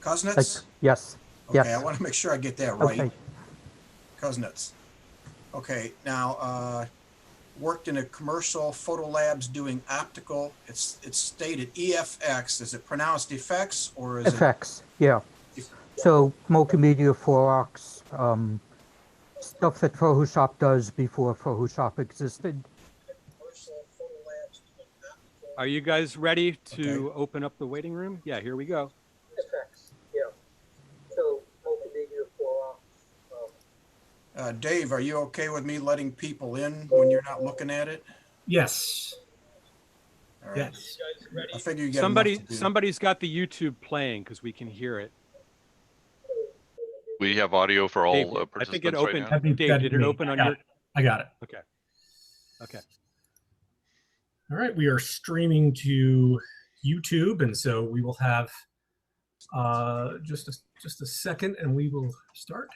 Kusnetz? Yes. Okay, Yes. I want to make sure I get that right. Okay. Kusnetz. Okay, now worked in a commercial photo labs doing optical. It's stated EFX. Is it pronounced effects or is Effects. Yeah. it? So multimedia forex, stuff that Photoshop does before Photoshop existed. Are you guys ready to Okay. open up the waiting room? Yeah, here we go. Effects. Yeah. So multimedia forex. Dave, are you okay with me letting people in when you're not looking at it? Yes. All right. Yes. I figure you got enough to do. Somebody's got the YouTube playing because we can hear it. We have audio for all Dave, participants I think it opened. right now. Dave, did it open on your? I got it. Okay. Okay. All right, we are streaming to YouTube, and so we will have just a second, and we will start.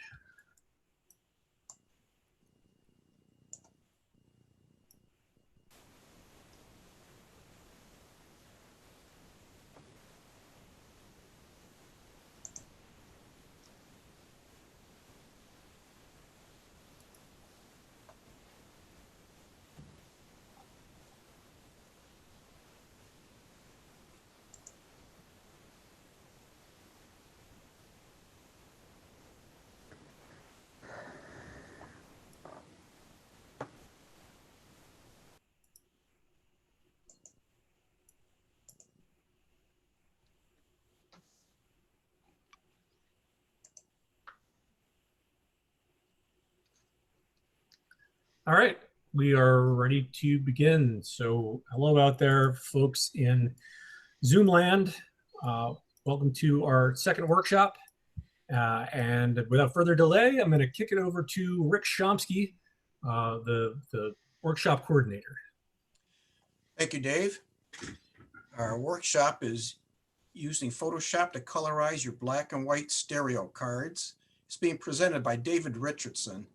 All right, we are ready to begin. So hello out there, folks in Zoom land. Welcome to our second workshop. And without further delay, I'm going to kick it over to Rick Chomsky, the workshop coordinator. Thank you, Dave. Our workshop is using Photoshop to colorize your black and white stereo cards. It's being presented by David Richardson.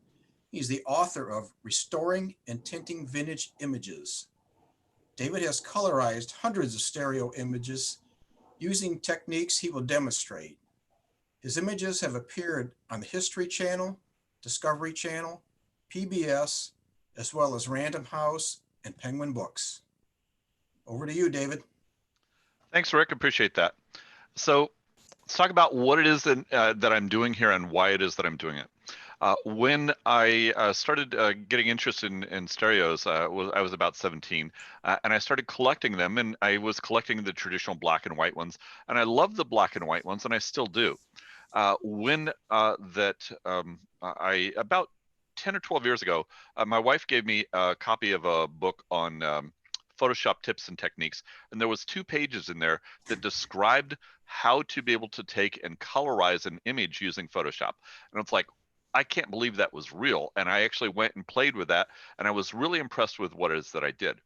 He's the author of Restoring and Tinting Vintage Images. David has colorized hundreds of stereo images using techniques he will demonstrate. His images have appeared on the History Channel, Discovery Channel, PBS, as well as Random House and Penguin Books. Over to you, David. Thanks, Rick. Appreciate that. So let's talk about what it is that I'm doing here and why it is that I'm doing it. When I started getting interested in stereos, I was about 17, and I started collecting them, and I was collecting the traditional black and white ones, and I love the black and white ones, and I still do. About 10 or 12 years ago, my wife gave me a copy of a book on Photoshop tips and techniques, and there was 2 pages in there that described how to be able to take and colorize an image using Photoshop. And it's like, I can't believe that was real. And I actually went and played with that, and I was really impressed with what it is that I did.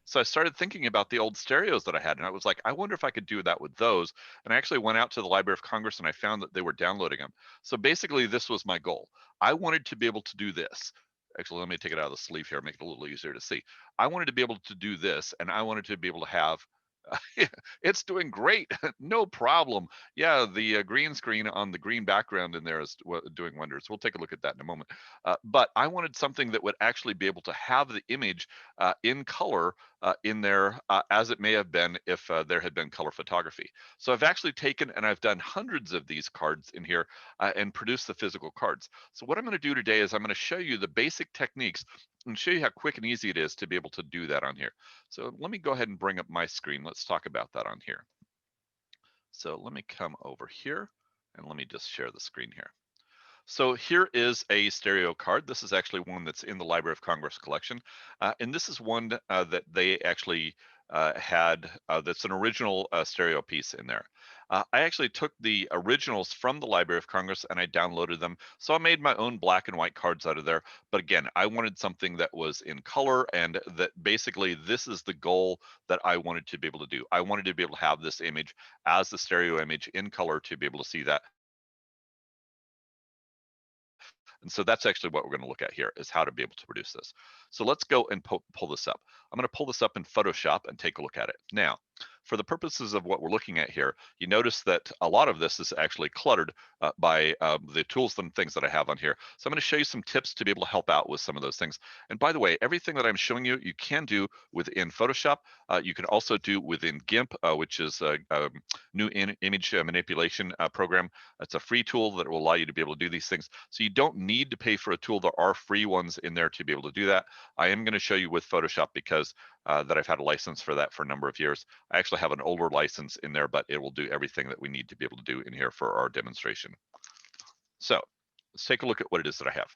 So I started thinking about the old stereos that I had, and I was like, I wonder if I could do that with those. And I actually went out to the Library of Congress, and I found that they were downloading them. So basically, this was my goal. I wanted to be able to do this. Actually, let me take it out of the sleeve here, make it a little easier to see. I wanted to be able to do this, and I wanted to be able to have it's doing great. No problem. Yeah, the green screen on the green background in there is doing wonders. We'll take a look at that in a moment. But I wanted something that would actually be able to have the image in color in there as it may have been if there had been color photography. So I've actually taken and I've done hundreds of these cards in here and produced the physical cards. So what I'm going to do today is I'm going to show you the basic techniques and show you how quick and easy it is to be able to do that on here. So let me go ahead and bring up my screen. Let's talk about that on here. So let me come over here and let me just share the screen here. So here is a stereo card. This is actually one that's in the Library of Congress collection. And this is one that they actually had that's an original stereo piece in there. I actually took the originals from the Library of Congress and I downloaded them. So I made my own black and white cards out of there. But again, I wanted something that was in color, and that basically this is the goal that I wanted to be able to do. I wanted to be able to have this image as the stereo image in color to be able to see that. And so that's actually what we're going to look at here, is how to be able to produce this. So let's go and pull this up. I'm going to pull this up in Photoshop and take a look at it. Now, for the purposes of what we're looking at here, you notice that a lot of this is actually cluttered by the tools and things that I have on here. So I'm going to show you some tips to be able to help out with some of those things. And by the way, everything that I'm showing you, you can do within Photoshop. You can also do within GIMP, which is a new image manipulation program. It's a free tool that will allow you to be able to do these things. So you don't need to pay for a tool. There are free ones in there to be able to do that. I am going to show you with Photoshop because that I've had a license for that for a number of years. I actually have an older license in there, but it will do everything that we need to be able to do in here for our demonstration. So let's take a look at what it is that I have.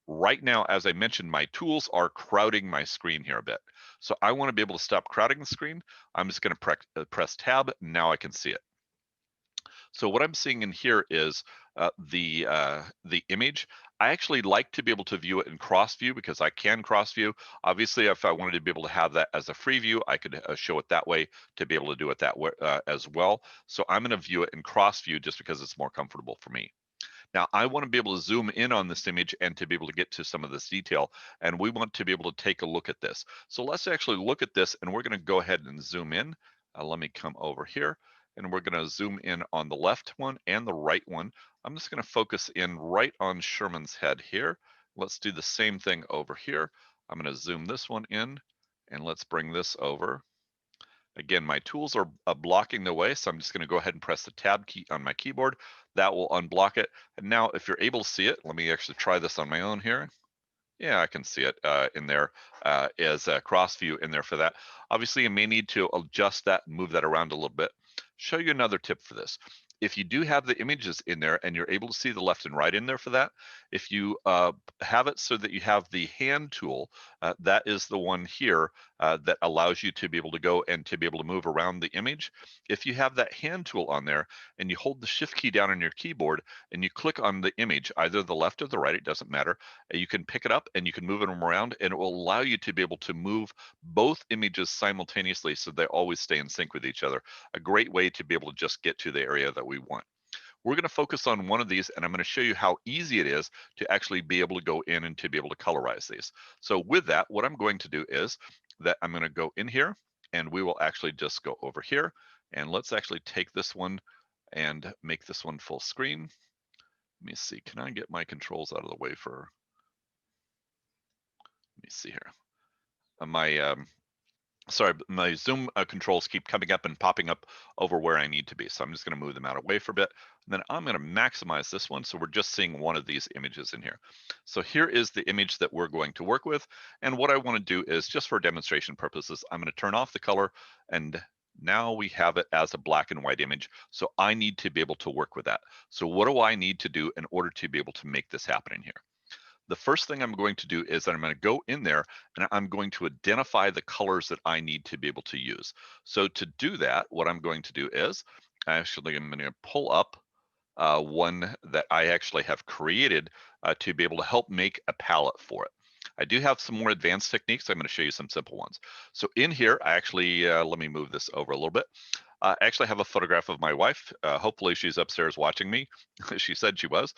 Right now, as I mentioned, my tools are crowding my screen here a bit. So I want to be able to stop crowding the screen. I'm just going to press tab. Now I can see it. So what I'm seeing in here is the image. I actually like to be able to view it in cross view because I can cross view. Obviously, if I wanted to be able to have that as a free view, I could show it that way to be able to do it that way as well. So I'm going to view it in cross view just because it's more comfortable for me. Now, I want to be able to zoom in on this image and to be able to get to some of this detail, and we want to be able to take a look at this. So let's actually look at this, and we're going to go ahead and zoom in. Let me come over here, and we're going to zoom in on the left one and the right one. I'm just going to focus in right on Sherman's head here. Let's do the same thing over here. I'm going to zoom this one in, and let's bring this over. Again, my tools are blocking the way, so I'm just going to go ahead and press the tab key on my keyboard. That will unblock it. And now if you're able to see it, let me actually try this on my own here. Yeah, I can see it in there as a cross view in there for that. Obviously, you may need to adjust that and move that around a little bit. Show you another tip for this. If you do have the images in there and you're able to see the left and right in there for that, if you have it so that you have the hand tool, that is the one here that allows you to be able to go and to be able to move around the image. If you have that hand tool on there and you hold the shift key down on your keyboard and you click on the image, either the left or the right, it doesn't matter, you can pick it up and you can move them around, and it will allow you to be able to move both images simultaneously so they always stay in sync with each other. A great way to be able to just get to the area that we want. We're going to focus on one of these, and I'm going to show you how easy it is to actually be able to go in and to be able to colorize these. So with that, what I'm going to do is that I'm going to go in here, and we will actually just go over here, and let's actually take this one and make this one full screen. Let me see, can I get my controls out of the way for, let me see here. My zoom controls keep coming up and popping up over where I need to be. So I'm just going to move them out away for a bit. And then I'm going to maximize this one. So we're just seeing one of these images in here. So here is the image that we're going to work with. And what I want to do is, just for demonstration purposes, I'm going to turn off the color, and now we have it as a black and white image. So I need to be able to work with that. So what do I need to do in order to be able to make this happen in here? The first thing I'm going to do is that I'm going to go in there and I'm going to identify the colors that I need to be able to use. So to do that, what I'm going to do is I'm going to pull up one that I actually have created to be able to help make a palette for it. I do have some more advanced techniques. I'm going to show you some simple ones. So in here, I actually, let me move this over a little bit. I actually have a photograph of my wife. Hopefully she's upstairs watching me. She said she was,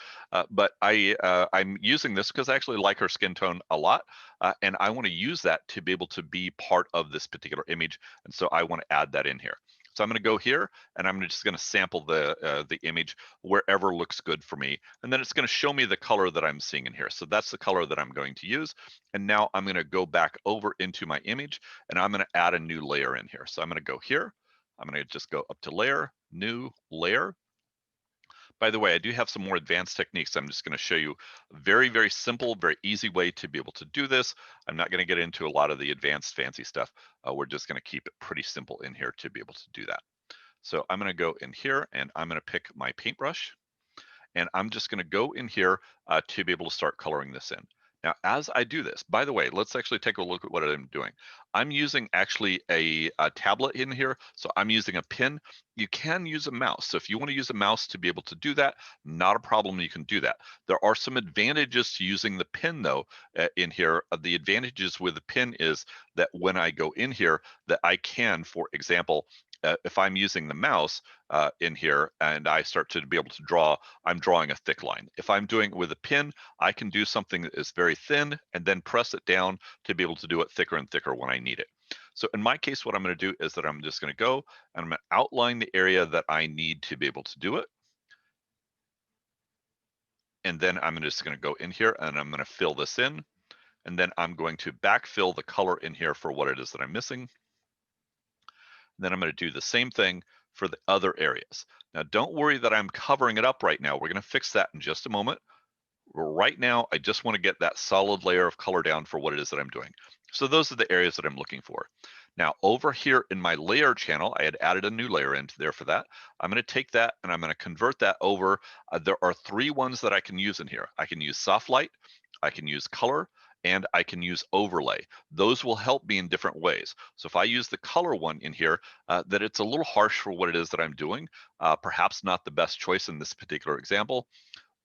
but I'm using this because I actually like her skin tone a lot, and I want to use that to be able to be part of this particular image, and so I want to add that in here. So I'm going to go here, and I'm just going to sample the image wherever looks good for me, and then it's going to show me the color that I'm seeing in here. So that's the color that I'm going to use, and now I'm going to go back over into my image, and I'm going to add a new layer in here. So I'm going to go here. I'm going to just go up to layer, new layer. By the way, I do have some more advanced techniques. I'm just going to show you a very, very simple, very easy way to be able to do this. I'm not going to get into a lot of the advanced fancy stuff. We're just going to keep it pretty simple in here to be able to do that. So I'm going to go in here and I'm going to pick my paintbrush, and I'm just going to go in here to be able to start coloring this in. Now, as I do this, by the way, let's actually take a look at what I'm doing. I'm using actually a tablet in here, so I'm using a pen. You can use a mouse. So if you want to use a mouse to be able to do that, not a problem, you can do that. There are some advantages to using the pen though in here. The advantages with the pen is that when I go in here, that I can, for example, if I'm using the mouse in here and I start to be able to draw, I'm drawing a thick line. If I'm doing it with a pen, I can do something that is very thin and then press it down to be able to do it thicker and thicker when I need it. So in my case, what I'm going to do is that I'm just going to go and I'm going to outline the area that I need to be able to do it. And then I'm just going to go in here and I'm going to fill this in. And then I'm going to backfill the color in here for what it is that I'm missing. And then I'm going to do the same thing for the other areas. Now, don't worry that I'm covering it up right now. We're going to fix that in just a moment. Right now, I just want to get that solid layer of color down for what it is that I'm doing. So those are the areas that I'm looking for. Now, over here in my layer channel, I had added a new layer into there for that. I'm going to take that and I'm going to convert that over. There are 3 ones that I can use in here. I can use soft light, I can use color, and I can use overlay. Those will help me in different ways. So if I use the color one in here, that it's a little harsh for what it is that I'm doing, perhaps not the best choice in this particular example.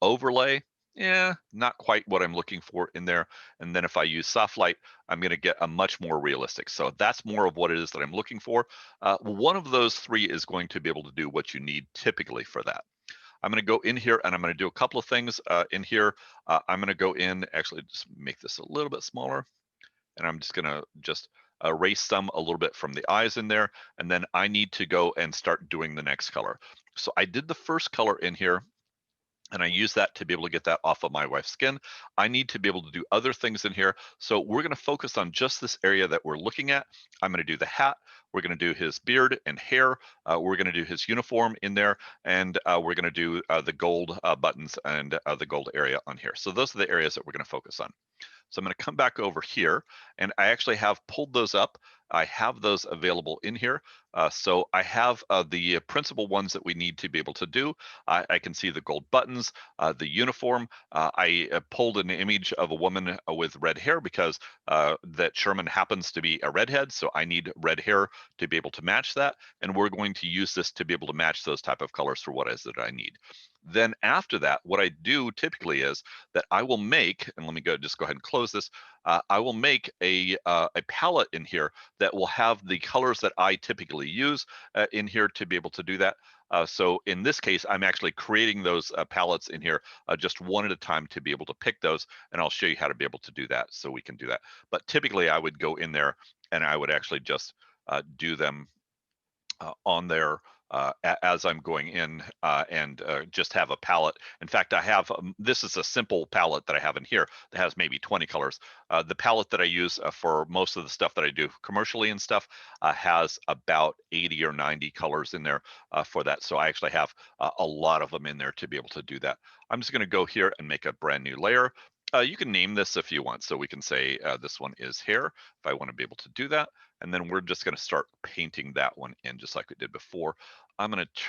Overlay, yeah, not quite what I'm looking for in there. And then if I use soft light, I'm going to get a much more realistic. So that's more of what it is that I'm looking for. One of those 3 is going to be able to do what you need typically for that. I'm going to go in here and I'm going to do a couple of things in here. I'm going to go in, actually just make this a little bit smaller. And I'm just going to just erase some a little bit from the eyes in there. And then I need to go and start doing the next color. So I did the first color in here, and I use that to be able to get that off of my wife's skin. I need to be able to do other things in here. So we're going to focus on just this area that we're looking at. I'm going to do the hat. We're going to do his beard and hair. We're going to do his uniform in there. And we're going to do the gold buttons and the gold area on here. So those are the areas that we're going to focus on. So I'm going to come back over here, and I actually have pulled those up. I have those available in here. So I have the principal ones that we need to be able to do. I can see the gold buttons, the uniform. I pulled an image of a woman with red hair because that Sherman happens to be a redhead. So I need red hair to be able to match that. And we're going to use this to be able to match those type of colors for what it is that I need. Then after that, what I do typically is that I will make, and let me just go ahead and close this. I will make a palette in here that will have the colors that I typically use in here to be able to do that. So in this case, I'm actually creating those palettes in here just one at a time to be able to pick those, and I'll show you how to be able to do that so we can do that. But typically I would go in there and I would actually just do them on there as I'm going in and just have a palette. In fact, I have, this is a simple palette that I have in here that has maybe 20 colors. The palette that I use for most of the stuff that I do commercially and stuff has about 80 or 90 colors in there for that. So I actually have a lot of them in there to be able to do that. I'm just gonna go here and make a brand new layer. You can name this if you want. So we can say this one is hair if I want to be able to do that. And then we're just going to start painting that one in just like we did before. I'm going to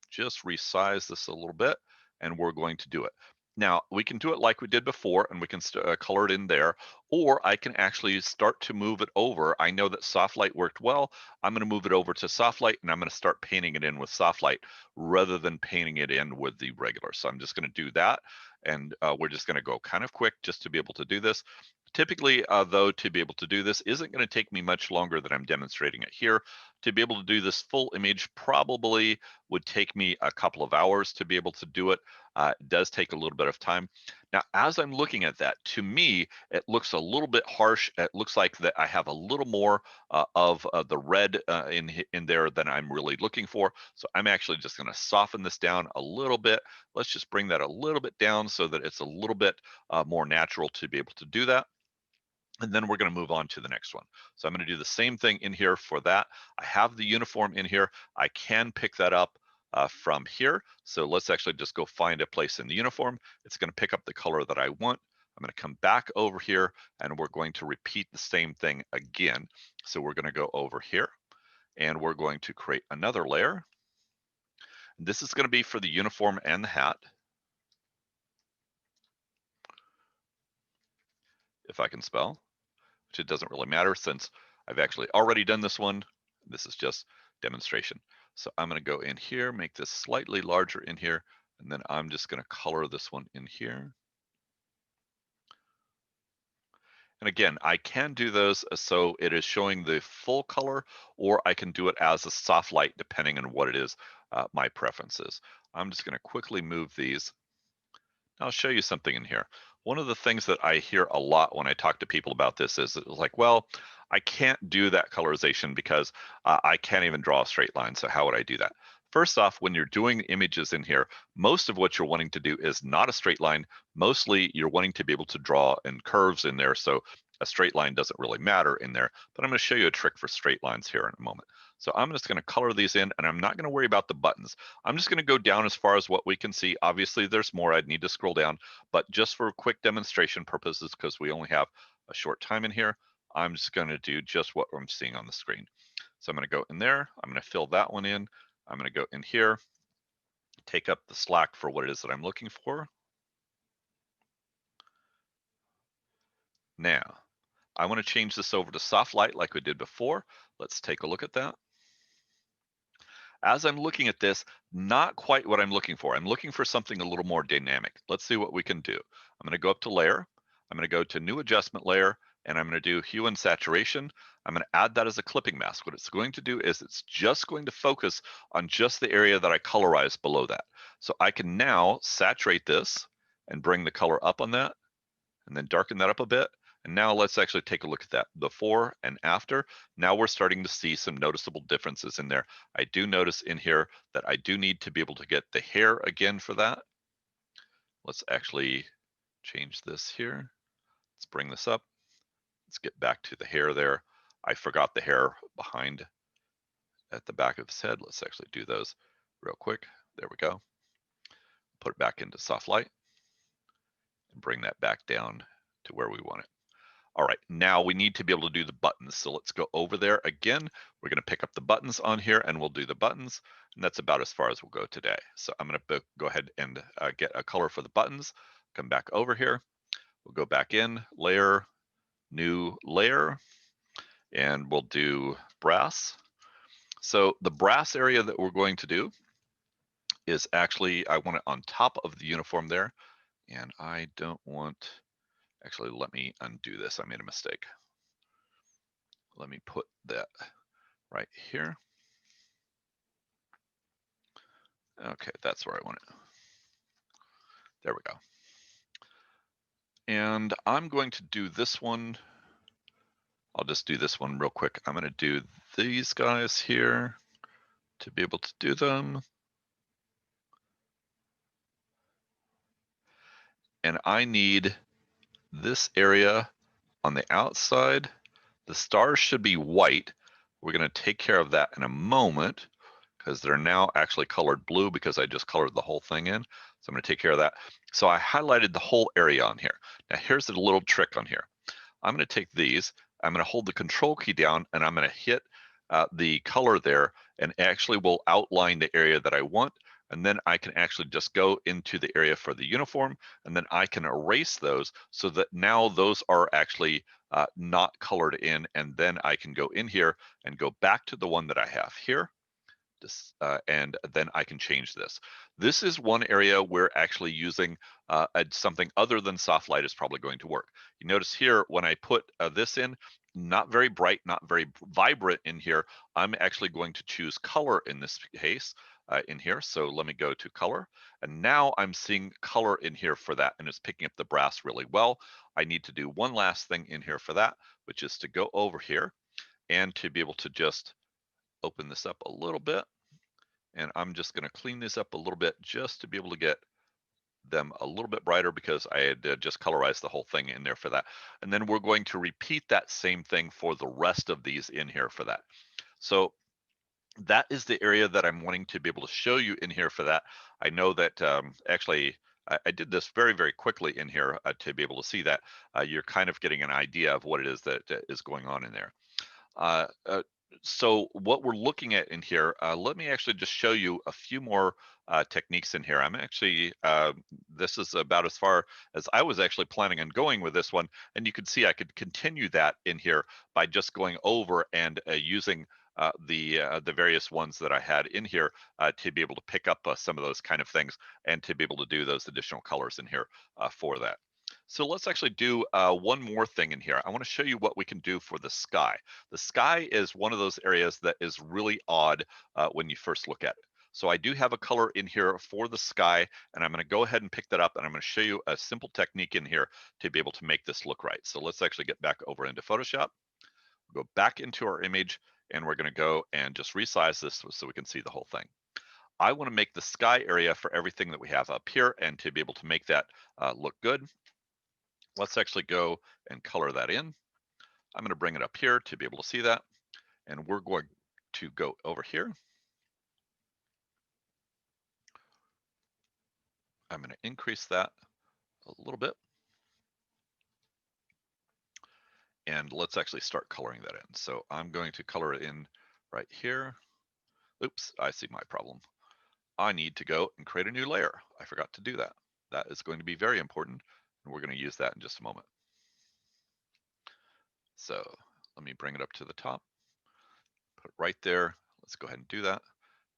just resize this a little bit and we're going to do it. Now we can do it like we did before and we can color it in there, or I can actually start to move it over. I know that soft light worked well. I'm going to move it over to soft light and I'm going to start painting it in with soft light rather than painting it in with the regular. So I'm just going to do that. And we're just going to go kind of quick just to be able to do this. Typically, though, to be able to do this isn't going to take me much longer than I'm demonstrating it here. To be able to do this full image probably would take me a couple of hours to be able to do it. It does take a little bit of time. Now, as I'm looking at that, to me, it looks a little bit harsh. It looks like that I have a little more of the red in there than I'm really looking for. So I'm actually just going to soften this down a little bit. Let's just bring that a little bit down so that it's a little bit more natural to be able to do that. And then we're going to move on to the next one. So I'm going to do the same thing in here for that. I have the uniform in here. I can pick that up from here. So let's actually just go find a place in the uniform. It's going to pick up the color that I want. I'm going to come back over here and we're going to repeat the same thing again. So we're going to go over here and we're going to create another layer. This is going to be for the uniform and the hat. If I can spell, which it doesn't really matter since I've actually already done this one. This is just demonstration. So I'm going to go in here, make this slightly larger in here, and then I'm just going to color this one in here. And again, I can do those so it is showing the full color, or I can do it as a soft light depending on what it is my preference is. I'm just going to quickly move these. I'll show you something in here. One of the things that I hear a lot when I talk to people about this is like, well, I can't do that colorization because I can't even draw a straight line. So how would I do that? First off, when you're doing images in here, most of what you're wanting to do is not a straight line. Mostly you're wanting to be able to draw in curves in there. So a straight line doesn't really matter in there, but I'm going to show you a trick for straight lines here in a moment. So I'm just going to color these in, and I'm not going to worry about the buttons. I'm just going to go down as far as what we can see. Obviously there's more. I'd need to scroll down, but just for quick demonstration purposes, because we only have a short time in here, I'm just going to do just what I'm seeing on the screen. So I'm going to go in there. I'm going to fill that one in. I'm going to go in here, take up the slack for what it is that I'm looking for. Now, I want to change this over to soft light like we did before. Let's take a look at that. As I'm looking at this, not quite what I'm looking for. I'm looking for something a little more dynamic. Let's see what we can do. I'm going to go up to layer. I'm going to go to new adjustment layer, and I'm going to do hue and saturation. I'm going to add that as a clipping mask. What it's going to do is it's just going to focus on just the area that I colorized below that. So I can now saturate this and bring the color up on that, and then darken that up a bit. And now let's actually take a look at that before and after. Now we're starting to see some noticeable differences in there. I do notice in here that I do need to be able to get the hair again for that. Let's actually change this here. Let's bring this up. Let's get back to the hair there. I forgot the hair behind at the back of his head. Let's actually do those real quick. There we go. Put it back into soft light and bring that back down to where we want it. All right, now we need to be able to do the buttons. So let's go over there again. We're going to pick up the buttons on here and we'll do the buttons. And that's about as far as we'll go today. So I'm going to go ahead and get a color for the buttons. Come back over here. We'll go back in, layer, new layer, and we'll do brass. So the brass area that we're going to do is actually, I want it on top of the uniform there. And I don't want, actually, let me undo this. I made a mistake. Let me put that right here. Okay, that's where I want it. There we go. And I'm going to do this one. I'll just do this one real quick. I'm going to do these guys here to be able to do them. And I need this area on the outside. The stars should be white. We're going to take care of that in a moment because they're now actually colored blue because I just colored the whole thing in. So I'm going to take care of that. So I highlighted the whole area on here. Now here's the little trick on here. I'm going to take these, I'm going to hold the control key down, and I'm going to hit the color there, and actually will outline the area that I want. And then I can actually just go into the area for the uniform, and then I can erase those so that now those are actually not colored in. And then I can go in here and go back to the one that I have here. And then I can change this. This is one area where actually using something other than soft light is probably going to work. You notice here when I put this in, not very bright, not very vibrant in here, I'm actually going to choose color in this case in here. So let me go to color, and now I'm seeing color in here for that, and it's picking up the brass really well. I need to do one last thing in here for that, which is to go over here and to be able to just open this up a little bit. And I'm just going to clean this up a little bit just to be able to get them a little bit brighter because I had just colorized the whole thing in there for that. And then we're going to repeat that same thing for the rest of these in here for that. So that is the area that I'm wanting to be able to show you in here for that. I know that actually I did this very, very quickly in here to be able to see that you're kind of getting an idea of what it is that is going on in there. So what we're looking at in here, let me actually just show you a few more techniques in here. I'm actually, this is about as far as I was actually planning on going with this one. And you can see I could continue that in here by just going over and using the various ones that I had in here to be able to pick up some of those kind of things and to be able to do those additional colors in here for that. So let's actually do one more thing in here. I want to show you what we can do for the sky. The sky is one of those areas that is really odd when you first look at it. So I do have a color in here for the sky, and I'm going to go ahead and pick that up, and I'm going to show you a simple technique in here to be able to make this look right. So let's actually get back over into Photoshop, go back into our image, and we're going to go and just resize this so we can see the whole thing. I want to make the sky area for everything that we have up here, and to be able to make that look good, let's actually go and color that in. I'm going to bring it up here to be able to see that, and we're going to go over here. I'm going to increase that a little bit, and let's actually start coloring that in. So I'm going to color it in right here. Oops, I see my problem. I need to go and create a new layer. I forgot to do that. That is going to be very important, and we're going to use that in just a moment. So let me bring it up to the top, put it right there. Let's go ahead and do that.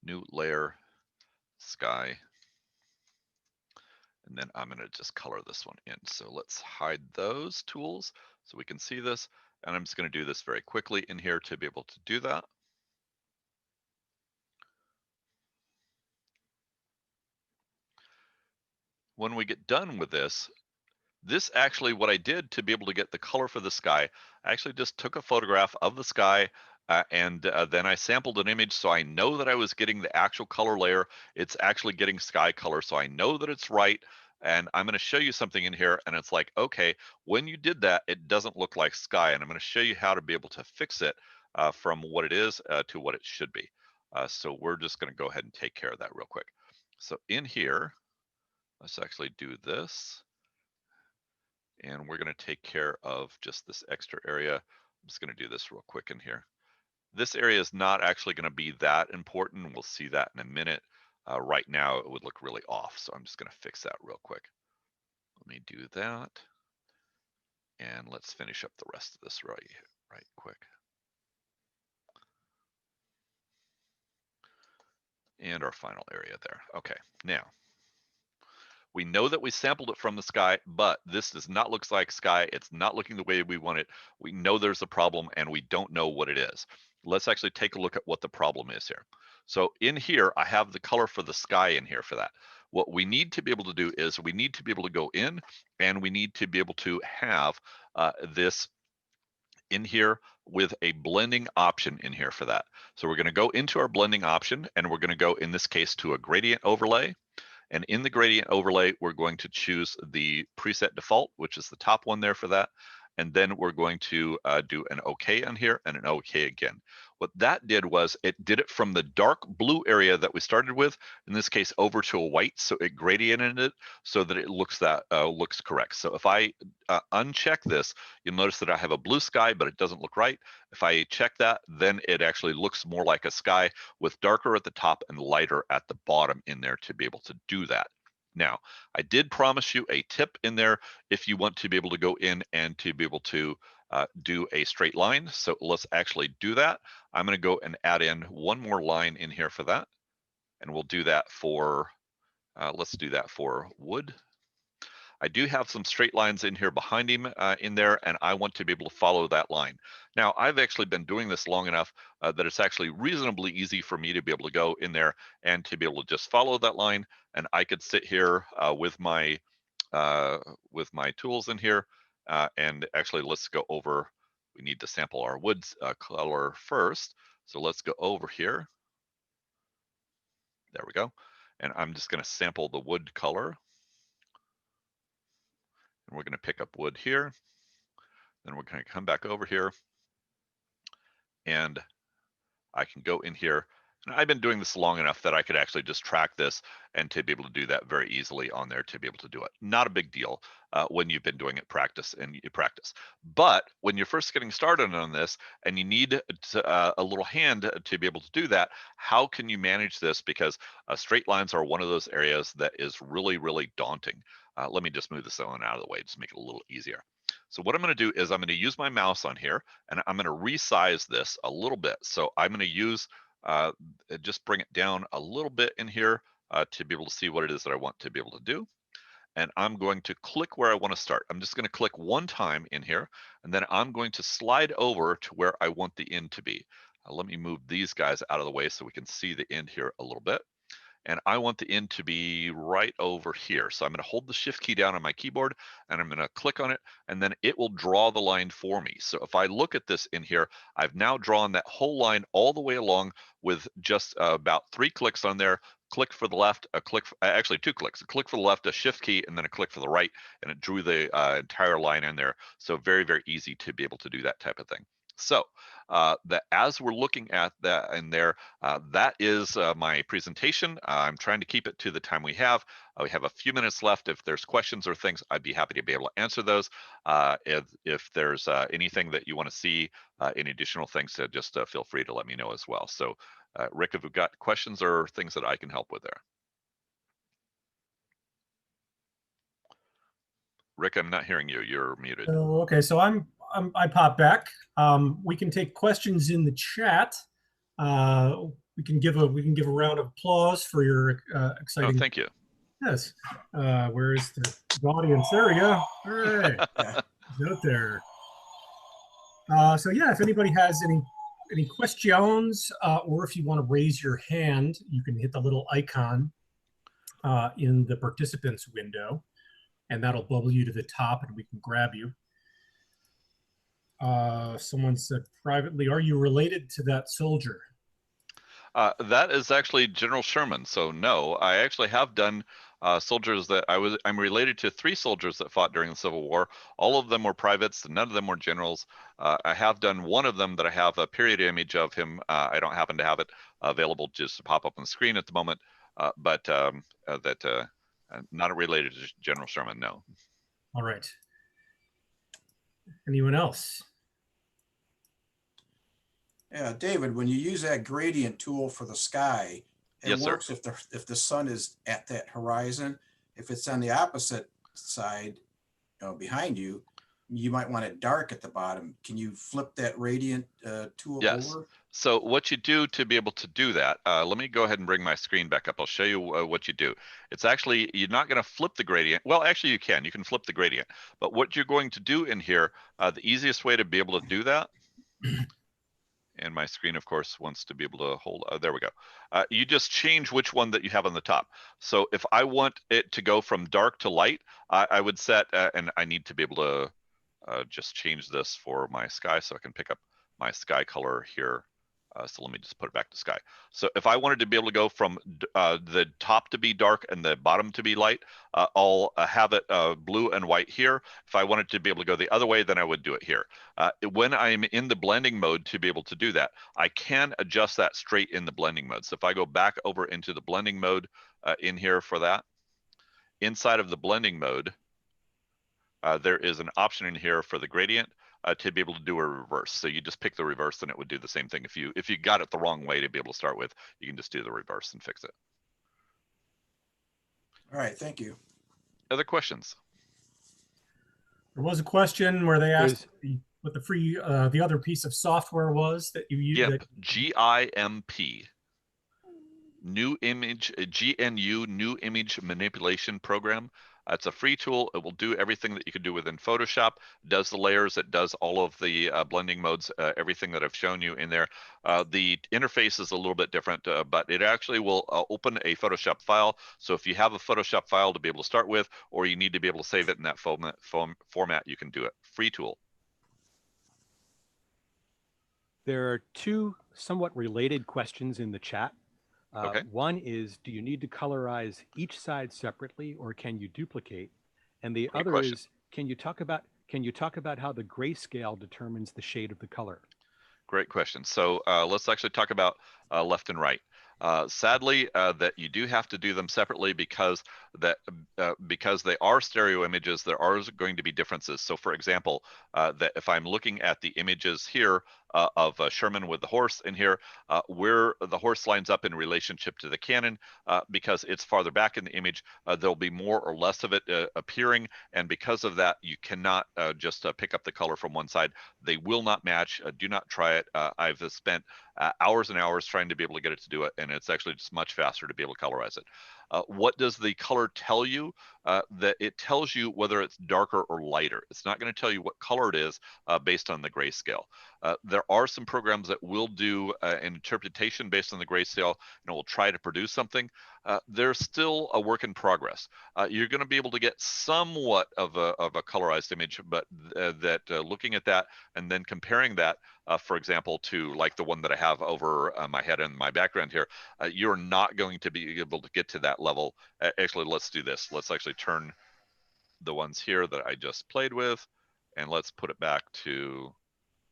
New layer, sky. And then I'm going to just color this one in. So let's hide those tools so we can see this. And I'm just going to do this very quickly in here to be able to do that. When we get done with this actually, what I did to be able to get the color for the sky, I actually just took a photograph of the sky and then I sampled an image, so I know that I was getting the actual color layer. It's actually getting sky color, so I know that it's right. And I'm going to show you something in here, and it's like, okay, when you did that, it doesn't look like sky, and I'm going to show you how to be able to fix it from what it is to what it should be. So we're just going to go ahead and take care of that real quick. So in here, let's actually do this. And we're going to take care of just this extra area. I'm just going to do this real quick in here. This area is not actually going to be that important. We'll see that in a minute. Right now, it would look really off, so I'm just going to fix that real quick. Let me do that. And let's finish up the rest of this right quick. And our final area there. Okay, now, we know that we sampled it from the sky, but this does not look like sky. It's not looking the way we want it. We know there's a problem, and we don't know what it is. Let's actually take a look at what the problem is here. So in here, I have the color for the sky in here for that. What we need to be able to do is we need to be able to go in, and we need to be able to have this in here with a blending option in here for that. So we're going to go into our blending option, and we're going to go, in this case, to a gradient overlay. And in the gradient overlay, we're going to choose the preset default, which is the top one there for that. And then we're going to do an OK on here and an OK again. What that did was it did it from the dark blue area that we started with, in this case, over to a white. So it gradiented it so that it looks correct. So if I uncheck this, you'll notice that I have a blue sky, but it doesn't look right. If I check that, then it actually looks more like a sky with darker at the top and lighter at the bottom in there to be able to do that. Now, I did promise you a tip in there if you want to be able to go in and to be able to do a straight line. So let's actually do that. I'm going to go and add in one more line in here for that. And we'll do that for, let's do that for wood. I do have some straight lines in here behind him in there, and I want to be able to follow that line. Now, I've actually been doing this long enough that it's actually reasonably easy for me to be able to go in there and to be able to just follow that line. And I could sit here with my tools in here, and actually let's go over. We need to sample our wood color first. So let's go over here. There we go. And I'm just going to sample the wood color. And we're going to pick up wood here. Then we're going to come back over here, and I can go in here. And I've been doing this long enough that I could actually just track this and to be able to do that very easily on there to be able to do it. Not a big deal when you've been doing it practice. But when you're first getting started on this and you need a little hand to be able to do that, how can you manage this? Because straight lines are one of those areas that is really, really daunting. Let me just move this one out of the way, just make it a little easier. So what I'm going to do is I'm going to use my mouse on here, and I'm going to resize this a little bit. So I'm going to use, just bring it down a little bit in here to be able to see what it is that I want to be able to do. And I'm going to click where I want to start. I'm just going to click one time in here, and then I'm going to slide over to where I want the end to be. Let me move these guys out of the way so we can see the end here a little bit. and I want the end to be right over here. So I'm going to hold the shift key down on my keyboard and I'm going to click on it, and then it will draw the line for me. So if I look at this in here, I've now drawn that whole line all the way along with just about 3 clicks on there. Click for the left, a click, actually 2 clicks, a click for the left, a shift key, and then a click for the right, and it drew the entire line in there. So very, very easy to be able to do that type of thing. So as we're looking at that in there, that is my presentation. I'm trying to keep it to the time we have. We have a few minutes left. If there's questions or things, I'd be happy to be able to answer those. If there's anything that you want to see, any additional things, just feel free to let me know as well. So Rick, have you got questions or things that I can help with there? Rick, I'm not hearing you. You're muted. Oh, okay, so I pop back. We can take questions in the chat. We can give a round of applause for your exciting. Oh, thank you. Yes. Where is the audience? There we go. All right. Yeah. He's out there. So yeah, if anybody has any questions, or if you want to raise your hand, you can hit the little icon in the participants window, and that'll bubble you to the top, and we can grab you. Someone said privately, "Are you related to that soldier?" That is actually General Sherman. So no, I actually have done soldiers that I'm related to 3 soldiers that fought during the Civil War. All of them were privates, none of them were generals. I have done one of them that I have a period image of him. I don't happen to have it available just to pop up on the screen at the moment, but not related to General Sherman, no. All right. Anyone else? Yeah, David, when you use that gradient tool for the sky, it Yes, sir. works if the sun is at that horizon. If it's on the opposite side, behind you, you might want it dark at the bottom. Can you flip that gradient tool Yes. over? So what you do to be able to do that, let me go ahead and bring my screen back up. I'll show you what you do. It's actually, you're not going to flip the gradient. Well, actually you can flip the gradient. But what you're going to do in here, the easiest way to be able to do that, and my screen, of course, wants to be able to hold, there we go. You just change which one that you have on the top. So if I want it to go from dark to light, I would set, and I need to be able to just change this for my sky so I can pick up my sky color here. So let me just put it back to sky. So if I wanted to be able to go from the top to be dark and the bottom to be light, I'll have it blue and white here. If I wanted to be able to go the other way, then I would do it here. When I'm in the blending mode to be able to do that, I can adjust that straight in the blending mode. So if I go back over into the blending mode in here for that, inside of the blending mode, there is an option in here for the gradient to be able to do a reverse. So you just pick the reverse and it would do the same thing. If you got it the wrong way to be able to start with, you can just do the reverse and fix it. All right, thank you. Other questions? There was a question where they asked what the other piece of software was that you used. Yep, GIMP. New image, GNU, new image manipulation program. It's a free tool. It will do everything that you could do within Photoshop. It does the layers. It does all of the blending modes, everything that I've shown you in there. The interface is a little bit different, but it actually will open a Photoshop file. So if you have a Photoshop file to be able to start with, or you need to be able to save it in that format, you can do it. Free tool. There are 2 somewhat related questions in the chat. Okay. One is, do you need to colorize each side separately, or can you duplicate? And the other question. is, can you talk about how the grayscale determines the shade of the color? Great question. So let's actually talk about left and right. Sadly, that you do have to do them separately because they are stereo images, there are going to be differences. So for example, that if I'm looking at the images here of Sherman with the horse in here, where the horse lines up in relationship to the cannon, because it's farther back in the image, there'll be more or less of it appearing. And because of that, you cannot just pick up the color from one side. They will not match. Do not try it. I've spent hours and hours trying to be able to get it to do it, and it's actually just much faster to be able to colorize it. What does the color tell you? That it tells you whether it's darker or lighter. It's not going to tell you what color it is based on the grayscale. There are some programs that will do an interpretation based on the grayscale and it will try to produce something. they're still a work in progress. You're going to be able to get somewhat of a colorized image, but looking at that and then comparing that, for example, to like the one that I have over my head and my background here, you're not going to be able to get to that level. Actually, let's do this. Let's actually turn the ones here that I just played with, and let's put it back to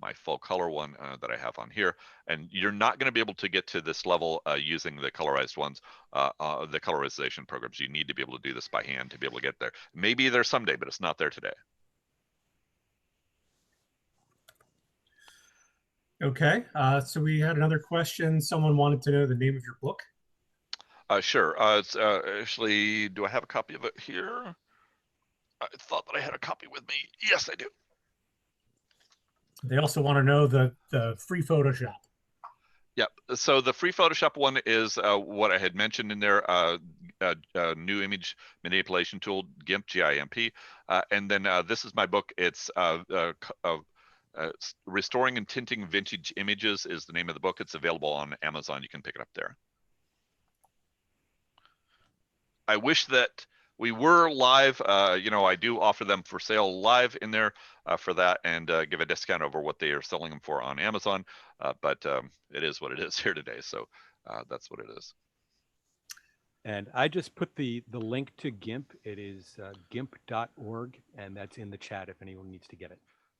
my full color one that I have on here. And you're not going to be able to get to this level using the colorized ones, the colorization programs. You need to be able to do this by hand to be able to get there. Maybe there someday, but it's not there today. Okay, so we had another question. Someone wanted to know the name of your book. Sure. It's actually, do I have a copy of it here? I thought that I had a copy with me. Yes, I do. They also want to know the free Photoshop. Yep. So the free Photoshop one is what I had mentioned in there, new image manipulation tool, GIMP, G-I-M-P. And then this is my book. It's Restoring and Tinting Vintage Images is the name of the book. It's available on Amazon. You can pick it up there. I wish that we were live. I do offer them for sale live in there for that, and give a discount over what they are selling them for on Amazon. But it is what it is here today. So that's what it is. And I just put the link to GIMP. It is gimp.org, and that's in the chat if anyone needs to get it.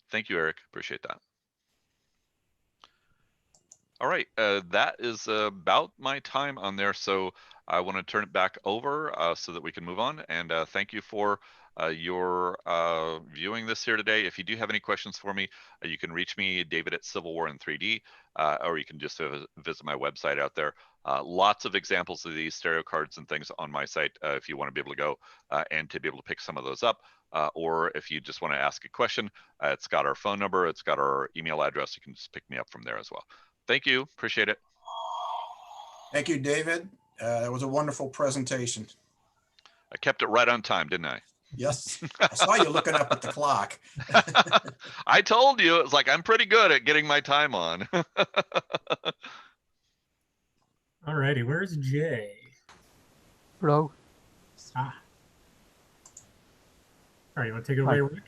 Thank you, Eric. Appreciate that. All right, that is about my time on there. So I want to turn it back over so that we can move on. And thank you for your viewing this here today. If you do have any questions for me, you can reach me, David at Civil War in 3D, or you can just visit my website out there. Lots of examples of these stereo cards and things on my site if you want to be able to go and to be able to pick some of those up. Or if you just want to ask a question, it's got our phone number, it's got our email address. You can just pick me up from there as well. Thank you. Appreciate it. Thank you, David. That was a wonderful presentation. I kept it right on time, didn't I? Yes, I saw you looking up at the clock. I told you, it's like, I'm pretty good at getting my time on. All righty, where's Jay? Hello. Ah. All right, you want to take it away, Rick?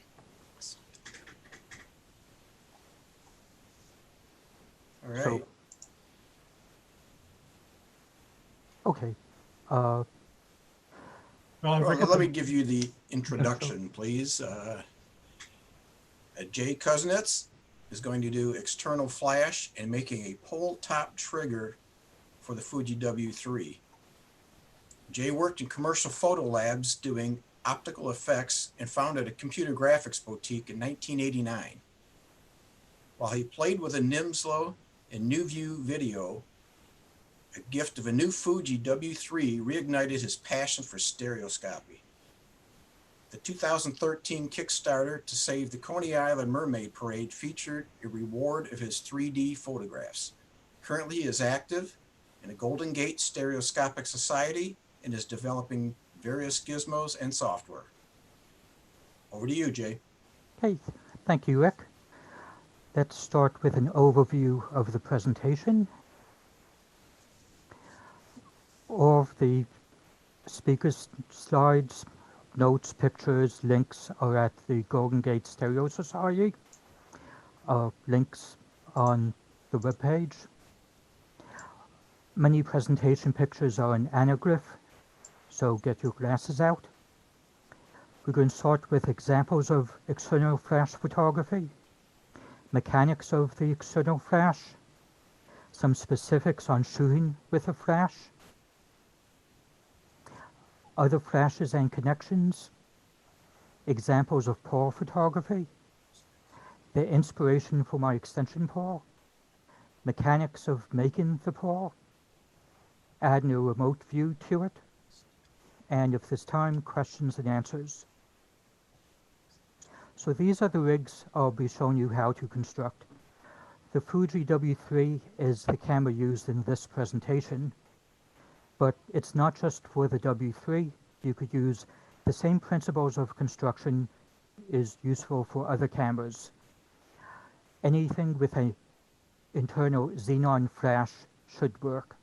All right. So, okay. Well, Well, let me give you the introduction, please. Jay Kusnetz is going to do external flash and making a pole top trigger for the Fuji W3. Jay worked in commercial photo labs doing optical effects and founded a computer graphics boutique in 1989. While he played with a Nimslo and NewView Video, a gift of a new Fuji W3 reignited his passion for stereoscopy. The 2013 Kickstarter to save the Coney Island Mermaid Parade featured a reward of his 3D photographs. Currently, he is active in a Golden Gate Stereoscopic Society and is developing various gizmos and software. Over to you, Jay. okay, thank you, Rick. Let's start with an overview of the presentation. All of the speakers' slides, notes, pictures, links are at the Golden Gate Stereo Society. Links on the webpage. Many presentation pictures are in anaglyph, so get your glasses out. We're going to start with examples of external flash photography, mechanics of the external flash, some specifics on shooting with a flash, other flashes and connections, examples of PAW photography, the inspiration for my extension PAW, mechanics of making the PAW, adding a remote view to it, and if there's time, questions and answers. So these are the rigs I'll be showing you how to construct. The Fuji W3 is the camera used in this presentation, but it's not just for the W3. You could use the same principles of construction is useful for other cameras. Anything with an internal xenon flash should work.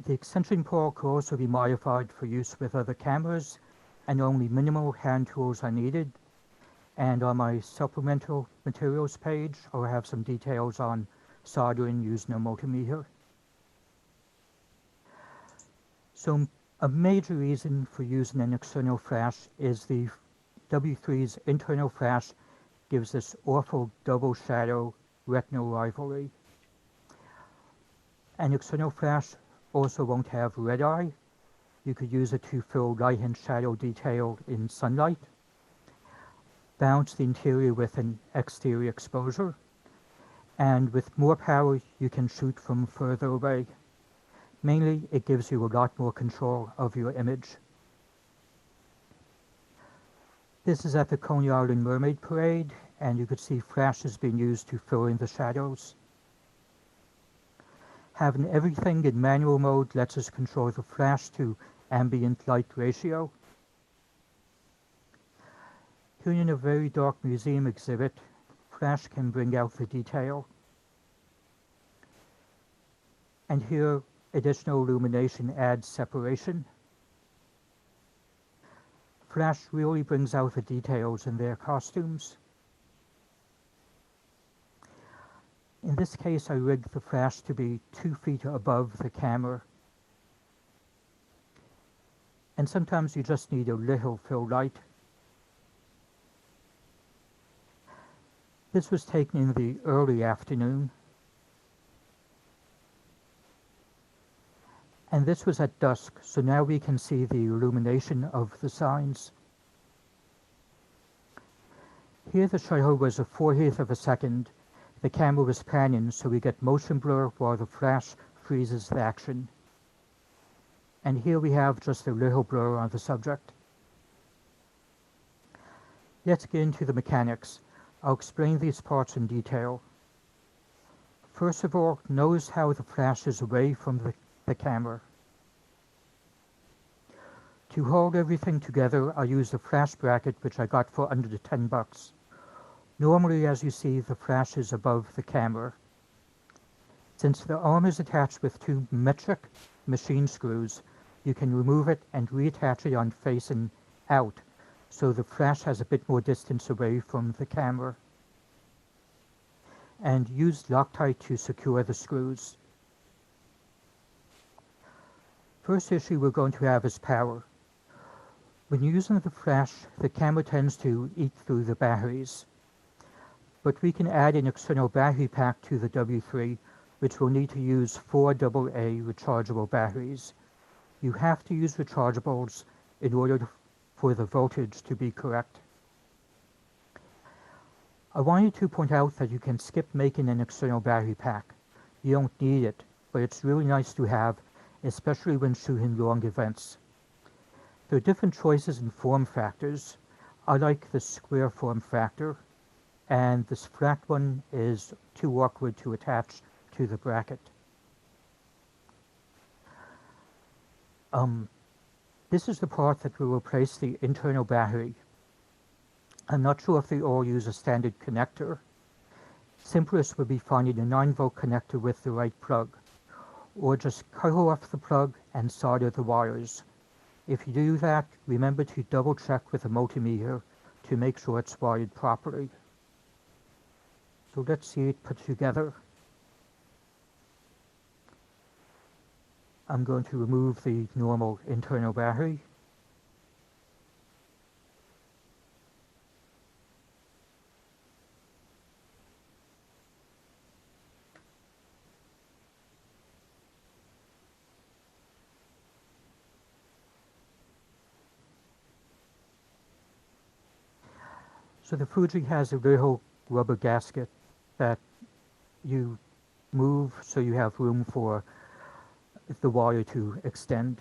The extension port could also be modified for use with other cameras, and only minimal hand tools are needed. And on my supplemental materials page, I'll have some details on soldering using a multimeter. So a major reason for using an external flash is the W3's internal flash gives this awful double shadow retinal rivalry. An external flash also won't have red eye. You could use it to fill light and shadow detail in sunlight, balance the interior with an exterior exposure, and with more power you can shoot from further away. Mainly, it gives you a lot more control of your image. This is at the Coney Island Mermaid Parade, and you could see flashes being used to fill in the shadows. Having everything in manual mode lets us control the flash to ambient light ratio. Here in a very dark museum exhibit, flash can bring out the detail. And here, additional illumination adds separation. Flash really brings out the details in their costumes. In this case, I rigged the flash to be 2 feet above the camera. And sometimes you just need a little fill light. This was taken in the early afternoon. And this was at dusk, so now we can see the illumination of the signs. Here the shutter was a 1/4 of a second. The camera was panning, so we get motion blur while the flash freezes the action. And here we have just a little blur on the subject. Let's get into the mechanics. I'll explain these parts in detail. First of all, notice how the flash is away from the camera. To hold everything together, I used a flash bracket which I got for under $10. Normally, as you see, the flash is above the camera. Since the arm is attached with 2 metric machine screws, you can remove it and reattach it on facing out, so the flash has a bit more distance away from the camera. And use Loctite to secure the screws. First issue we're going to have is power. When using the flash, the camera tends to eat through the batteries. But we can add an external battery pack to the W3, which will need to use 4 AA rechargeable batteries. You have to use rechargeables in order for the voltage to be correct. I wanted to point out that you can skip making an external battery pack. You don't need it, but it's really nice to have, especially when shooting long events. There are different choices in form factors. I like the square form factor, and this flat one is too awkward to attach to the bracket. This is the part that will replace the internal battery. I'm not sure if they all use a standard connector. Simplest would be finding a 9-volt connector with the right plug, or just cut off the plug and solder the wires. If you do that, remember to double check with a multimeter to make sure it's wired properly. So let's see it put together. I'm going to remove the normal internal battery. So the Fuji has a little rubber gasket that you move so you have room for the wire to extend.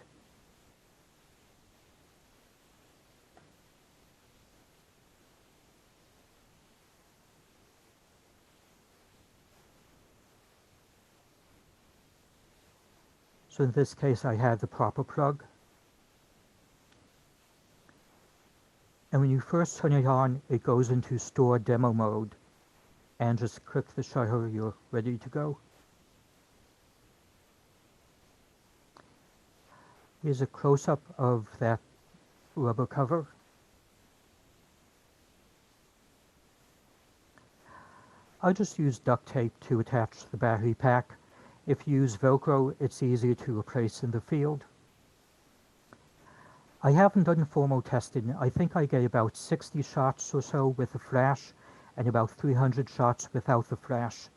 So in this case, I had the proper plug. And when you first turn it on, it goes into store demo mode. And just click the shutter, you're ready to go. Here's a close-up of that rubber cover. I just use duct tape to attach the battery pack. If you use Velcro, it's easier to replace in the field. I haven't done formal testing. I think I get about 60 shots or so with the flash and about 300 shots without the flash.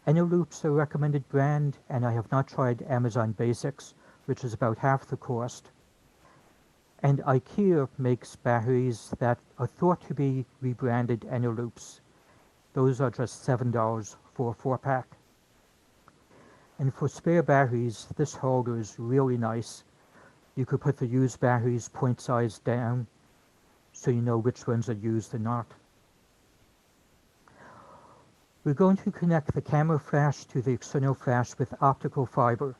Eneloop's a recommended brand, and I have not tried Amazon Basics, which is about half the cost. And IKEA makes batteries that are thought to be rebranded Eneloops. Those are just $7 for a 4-pack. And for spare batteries, this holder is really nice. You could put the used batteries point size down so you know which ones are used and not. We're going to connect the camera flash to the external flash with optical fiber.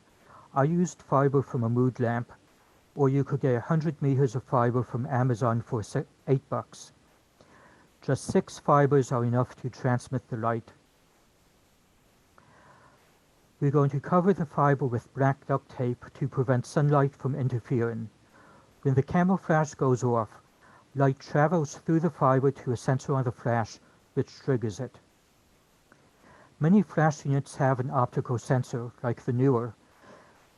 I used fiber from a mood lamp, or you could get 100 meters of fiber from Amazon for $8. Just 6 fibers are enough to transmit the light. We're going to cover the fiber with black duct tape to prevent sunlight from interfering. When the camera flash goes off, light travels through the fiber to a sensor on the flash, which triggers it. Many flash units have an optical sensor, like the newer,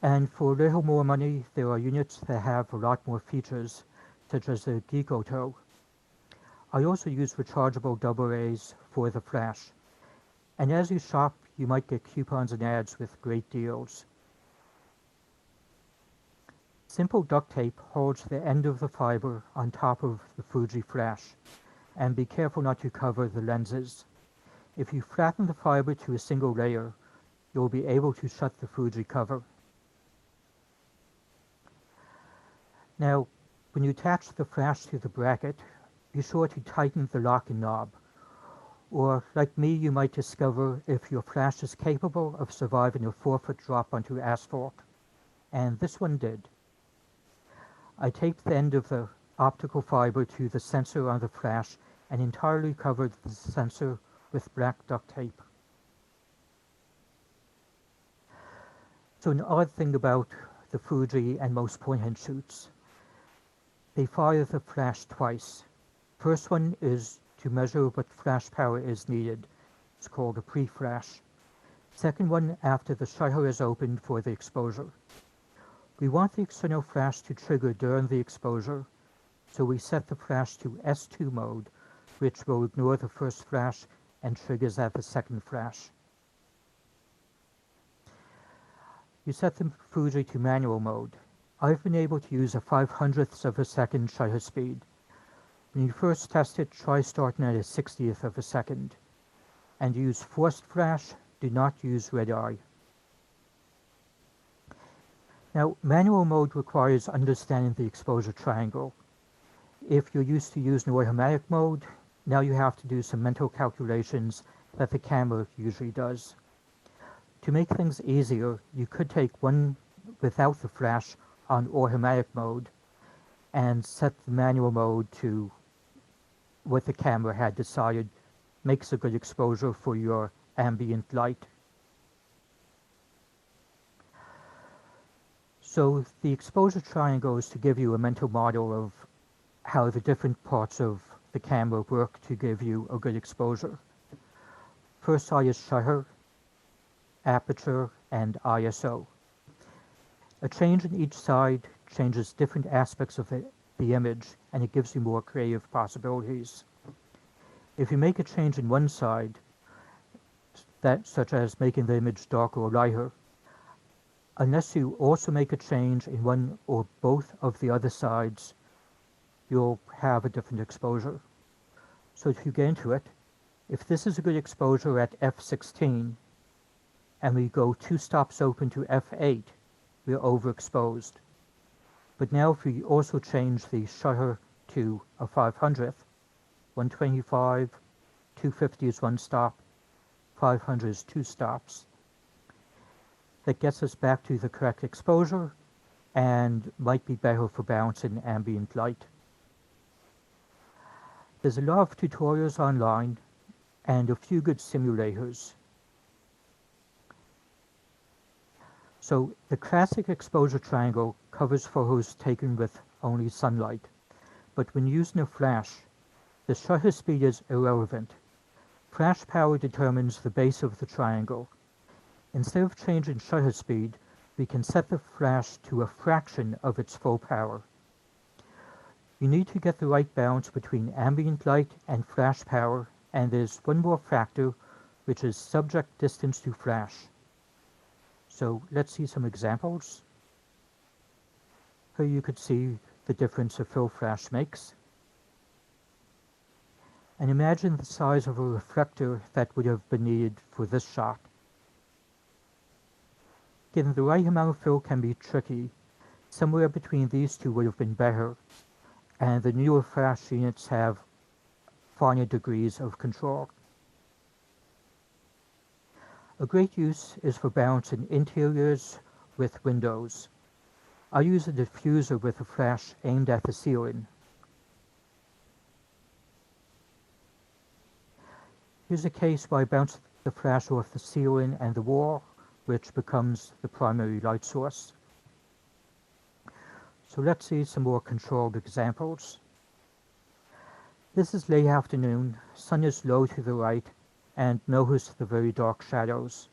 and for a little more money, there are units that have a lot more features, such as the Geekoto. I also use rechargeable AA's for the flash. And as you shop, you might get coupons and ads with great deals. Simple duct tape holds the end of the fiber on top of the Fuji flash, and be careful not to cover the lenses. If you flatten the fiber to a single layer, you'll be able to shut the Fuji cover. Now, when you attach the flash to the bracket, be sure to tighten the locking knob. Or, like me, you might discover if your flash is capable of surviving a 4-foot drop onto asphalt. And this one did. I taped the end of the optical fiber to the sensor on the flash and entirely covered the sensor with black duct tape. So an odd thing about the Fuji and most point-and shoots, they fire the flash twice. First one is to measure what flash power is needed. It's called a pre-flash. Second one after the shutter is opened for the exposure. We want the external flash to trigger during the exposure, so we set the flash to S2 mode, which will ignore the first flash and triggers at the second flash. You set the Fuji to manual mode. I've been able to use a 500th of a second shutter speed. When you first test it, try starting at a 60th of a second. And use forced flash, do not use red eye. Now, manual mode requires understanding the exposure triangle. If you're used to using automatic mode, now you have to do some mental calculations that the camera usually does. To make things easier, you could take one without the flash on automatic mode and set the manual mode to what the camera had decided makes a good exposure for your ambient light. So the exposure triangle is to give you a mental model of how the different parts of the camera work to give you a good exposure. First side is shutter, aperture, and ISO. A change in each side changes different aspects of the image, and it gives you more creative possibilities. If you make a change in one side, such as making the image darker or lighter, unless you also make a change in one or both of the other sides, you'll have a different exposure. So to get into it, if this is a good exposure at f16, and we go 2 stops open to f8, we're overexposed. But now if we also change the shutter to a 500th, 125, 250 is 1 stop, 500 is 2 stops. That gets us back to the correct exposure and might be better for balancing ambient light. There's a lot of tutorials online and a few good simulators. So the classic exposure triangle covers photos taken with only sunlight, but when using a flash, the shutter speed is irrelevant. Flash power determines the base of the triangle. Instead of changing shutter speed, we can set the flash to a fraction of its full power. You need to get the right balance between ambient light and flash power, and there's one more factor, which is subject distance to flash. So let's see some examples. Here you could see the difference a fill flash makes. And imagine the size of a reflector that would have been needed for this shot. Getting the right amount of fill can be tricky. Somewhere between these two would have been better, and the newer flash units have finer degrees of control. A great use is for balancing interiors with windows. I use a diffuser with a flash aimed at the ceiling. Here's a case where I bounce the flash off the ceiling and the wall, which becomes the primary light source. So let's see some more controlled examples. This is late afternoon, sun is low to the right, and notice the very dark shadows.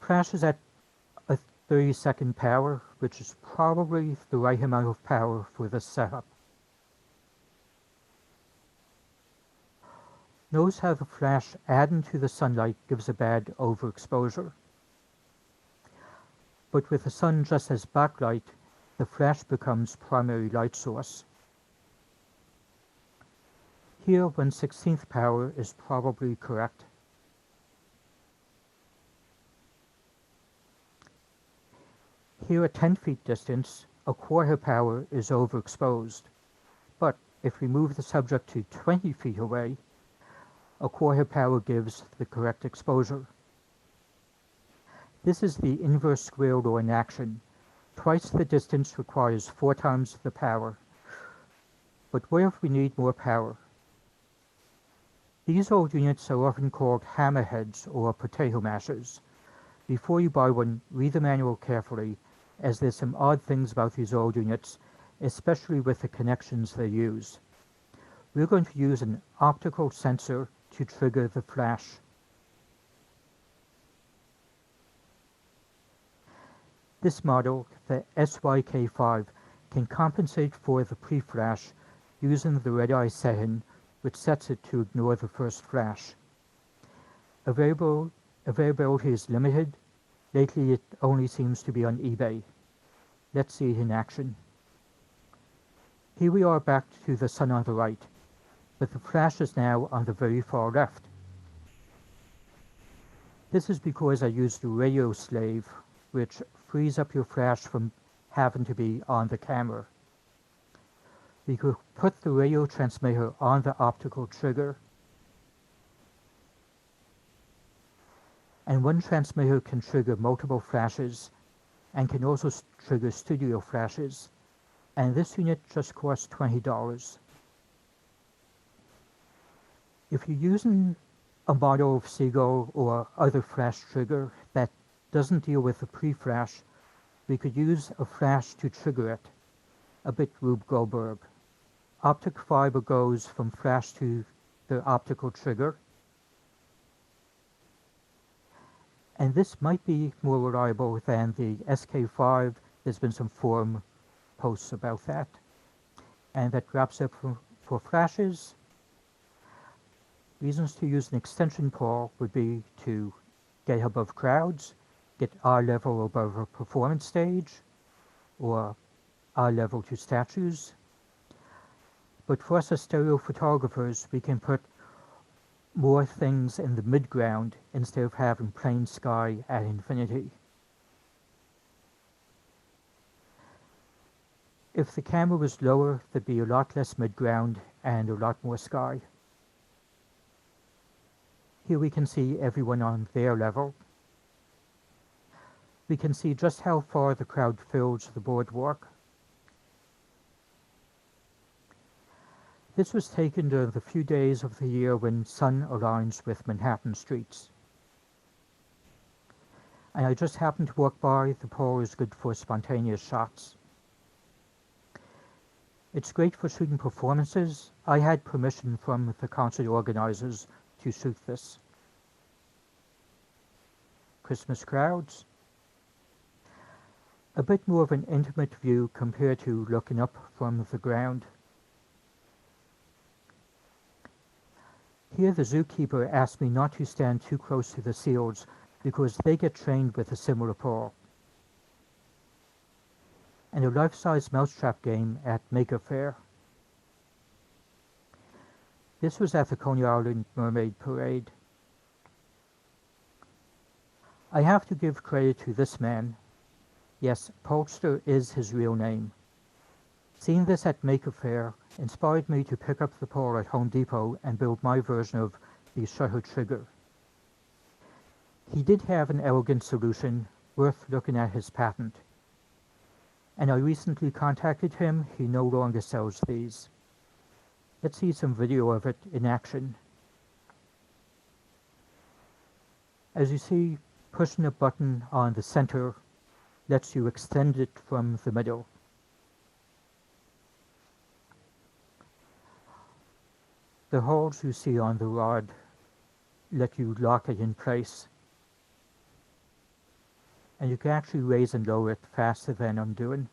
Flash is at a 30-second power, which is probably the right amount of power for this setup. Notice how the flash adding to the sunlight gives a bad overexposure. But with the sun just as backlight, the flash becomes primary light source. Here, 1/16th power is probably correct. Here at 10 feet distance, a quarter power is overexposed. But if we move the subject to 20 feet away, a quarter power gives the correct exposure. This is the inverse square law in action. Twice the distance requires 4 times the power. But what if we need more power? These old units are often called hammerheads or potato mashers. Before you buy one, read the manual carefully, as there's some odd things about these old units, especially with the connections they use. We're going to use an optical sensor to trigger the flash. This model, the SYK5, can compensate for the pre-flash using the red eye setting, which sets it to ignore the first flash. Availability is limited. Lately it only seems to be on eBay. Let's see it in action. Here we are back to the sun on the right, but the flash is now on the very far left. This is because I used the radio slave, which frees up your flash from having to be on the camera. We could put the radio transmitter on the optical trigger, and one transmitter can trigger multiple flashes and can also trigger studio flashes, and this unit just costs $20. If you're using a model of Seagull or other flash trigger that doesn't deal with the pre-flash, we could use a flash to trigger it, a bit Rube Goldberg. Optic fiber goes from flash to the optical trigger, and this might be more reliable than the SK5. There's been some forum posts about that. And that wraps up for flashes. Reasons to use an extension cord would be to get above crowds, get eye level above a performance stage, or eye level to statues. But for us as stereo photographers, we can put more things in the midground instead of having plain sky at infinity. If the camera was lower, there'd be a lot less midground and a lot more sky. Here we can see everyone on their level. We can see just how far the crowd fills the boardwalk. This was taken during the few days of the year when sun aligns with Manhattan streets. and I just happened to walk by. The pole is good for spontaneous shots. It's great for shooting performances. I had permission from the concert organizers to shoot this. Christmas crowds. A bit more of an intimate view compared to looking up from the ground. Here the zookeeper asked me not to stand too close to the seals because they get trained with a similar pole. And a life-size mousetrap game at Maker Faire. This was at the Coney Island Mermaid Parade. I have to give credit to this man. Yes, Polster is his real name. Seeing this at Maker Faire inspired me to pick up the pole at Home Depot and build my version of the shutter trigger. He did have an elegant solution worth looking at his patent. And I recently contacted him. He no longer sells these. Let's see some video of it in action. As you see, pushing a button on the center lets you extend it from the middle. The holes you see on the rod let you lock it in place. And you can actually raise and lower it faster than I'm doing.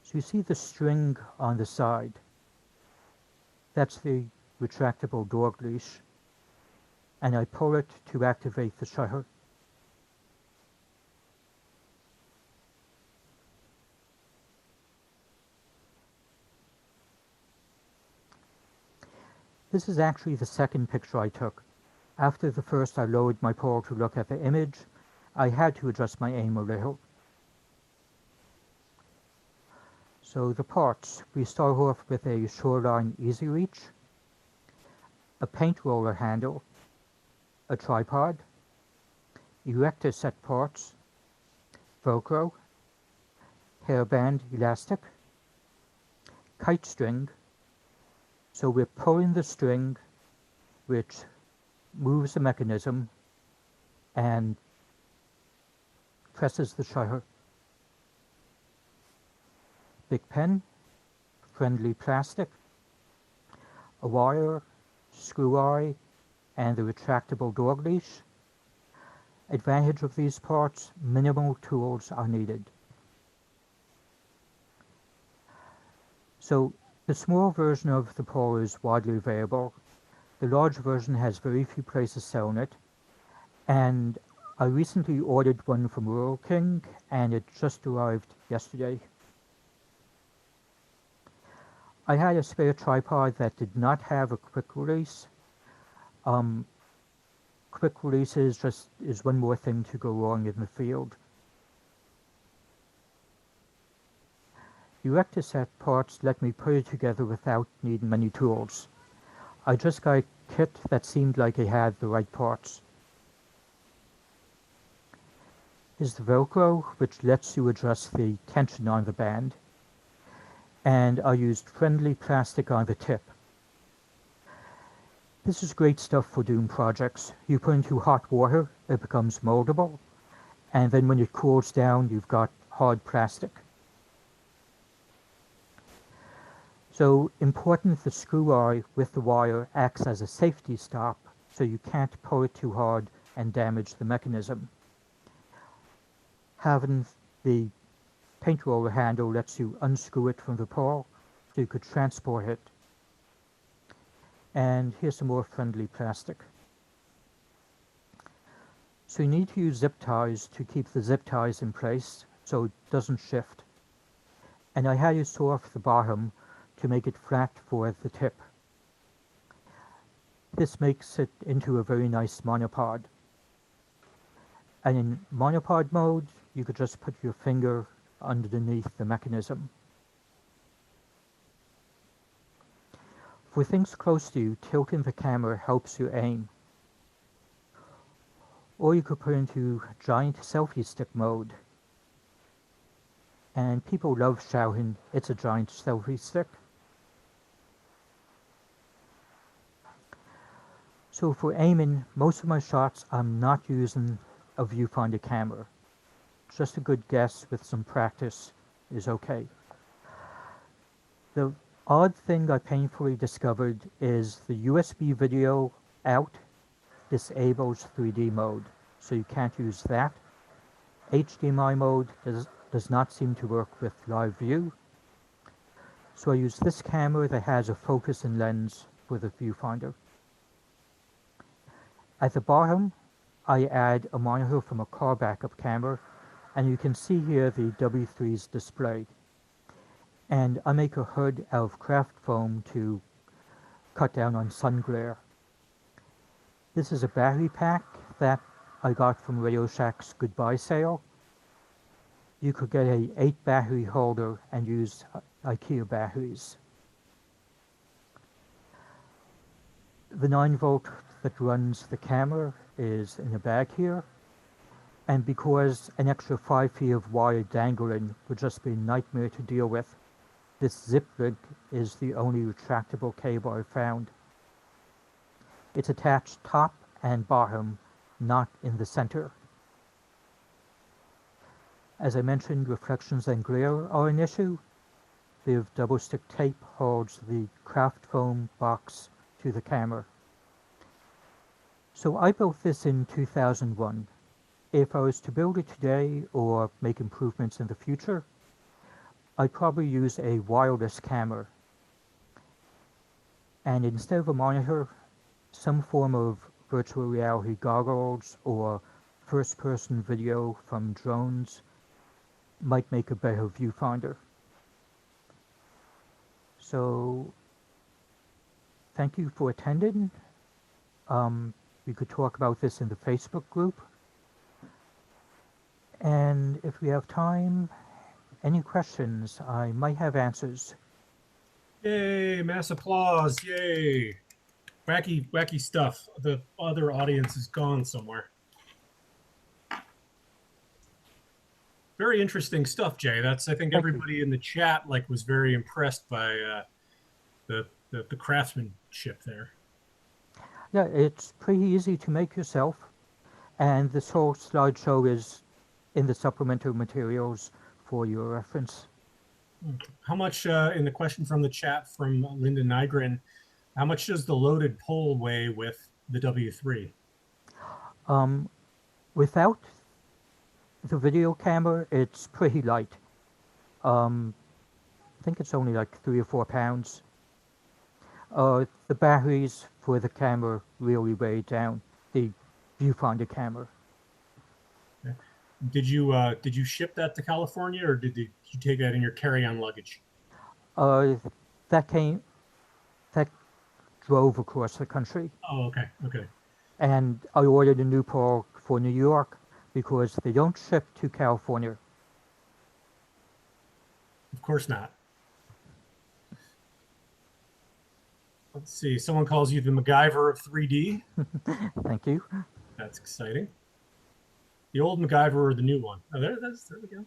So you see the string on the side. That's the retractable dog leash. And I pull it to activate the shutter. This is actually the second picture I took. After the first, I lowered my pole to look at the image. I had to adjust my aim a little. So the parts, we start off with a Shoreline Easy Reach, a paint roller handle, a tripod, erector set parts, Velcro, hairband elastic, kite string. So we're pulling the string, which moves the mechanism and presses the shutter. Big pen, friendly plastic, a wire, screw eye, and the retractable dog leash. Advantage of these parts, minimal tools are needed. So the small version of the pole is widely available. The large version has very few places selling it. And I recently ordered one from Rural King, and it just arrived yesterday. I had a spare tripod that did not have a quick release. Quick release is one more thing to go wrong in the field. Erector set parts let me put it together without needing many tools. I just got a kit that seemed like it had the right parts. Here's the Velcro, which lets you adjust the tension on the band. And I used friendly plastic on the tip. This is great stuff for doing projects. You put into hot water, it becomes moldable, and then when it cools down, you've got hard plastic. So important, the screw eye with the wire acts as a safety stop, so you can't pull it too hard and damage the mechanism. Having the paint roller handle lets you unscrew it from the pole, so you could transport it. And here's some more friendly plastic. So you need to use zip ties to keep the zip ties in place so it doesn't shift. And I had to saw off the bottom to make it flat for the tip. This makes it into a very nice monopod. And in monopod mode, you could just put your finger underneath the mechanism. For things close to you, tilting the camera helps you aim. Or you could put into giant selfie stick mode. and people love shouting, "It's a giant selfie stick." So for aiming, most of my shots I'm not using a viewfinder camera. Just a good guess with some practice is okay. The odd thing I painfully discovered is the USB video out disables 3D mode, so you can't use that. HDMI mode does not seem to work with live view, so I use this camera that has a focusing lens for the viewfinder. At the bottom, I add a monitor from a car backup camera, and you can see here the W3's display. And I make a hood out of craft foam to cut down on sun glare. This is a battery pack that I got from Radio Shack's goodbye sale. You could get a 8 battery holder and use IKEA batteries. The 9-volt that runs the camera is in a bag here, and because an extra 5 feet of wire dangling would just be a nightmare to deal with, this zip rig is the only retractable cable I found. It's attached top and bottom, not in the center. As I mentioned, reflections and glare are an issue. The double stick tape holds the craft foam box to the camera. So I built this in 2001. If I was to build it today or make improvements in the future, I'd probably use a wireless camera. And instead of a monitor, some form of virtual reality goggles or first-person video from drones might make a better viewfinder. So, thank you for attending. We could talk about this in the Facebook group. And if we have time, any questions? I might have answers. Yay, mass applause, yay. Wacky stuff. The other audience is gone somewhere. Very interesting stuff, Jay. I think everybody in the chat was very impressed by the craftsmanship there. Yeah, it's pretty easy to make yourself, and this whole slideshow is in the supplementary materials for your reference. How much, in the question from the chat from Linda Nygren, how much does the loaded pole weigh with the W3? Without the video camera, it's pretty light. I think it's only like 3 or 4 pounds. The batteries for the camera really weigh down the viewfinder camera. Okay. Did you ship that to California, or did you take that in your carry-on luggage? That drove across the country. Oh, okay. And I ordered a new pole for New York because they don't ship to California. Of course not. Let's see. Someone calls you the MacGyver of 3D. Thank you. That's exciting. The old MacGyver or the new one? Oh, there we go.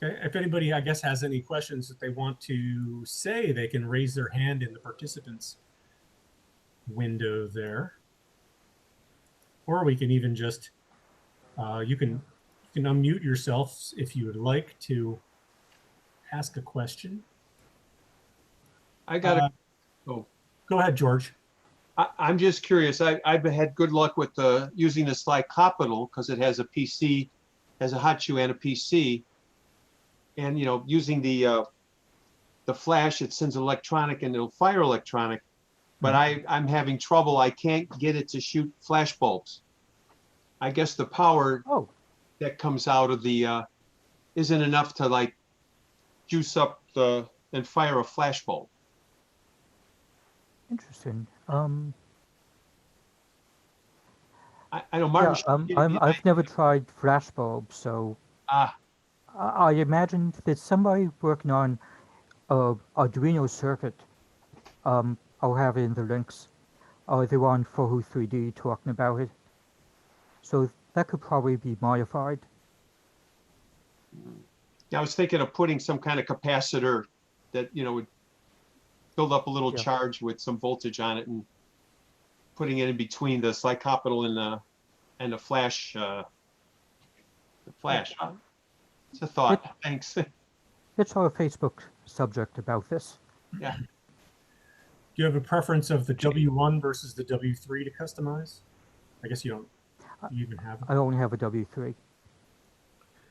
Okay. If anybody, I guess, has any questions that they want to say, they can raise their hand in the participants window there. Or we can even just, you can unmute yourself if you would like to ask a question. I got it. Go ahead, George. I'm just curious. I've had good luck with using the slide Capital because it has a PC, has a hot shoe and a PC, and using the flash, it sends electronic and it'll fire electronic. But I'm having trouble. I can't get it to shoot flash bulbs. I guess the power that comes out of the isn't enough to juice up and fire a flash bulb. Interesting. I know Martin. Yeah, I've never tried flash bulbs, so I imagine there's somebody working on Arduino circuit. I'll have it in the links. They were on Fohu 3D talking about it. So that could probably be modified. I was thinking of putting some kind of capacitor that, you know, would build up a little Yeah. charge with some voltage on it and putting it in between the slide capital and the flash. The flash. It's a thought. Thanks. It's our Facebook subject about this. Yeah. Do you have a preference of the W1 versus the W3 to customize? I guess you don't. You even have it I only have a W3.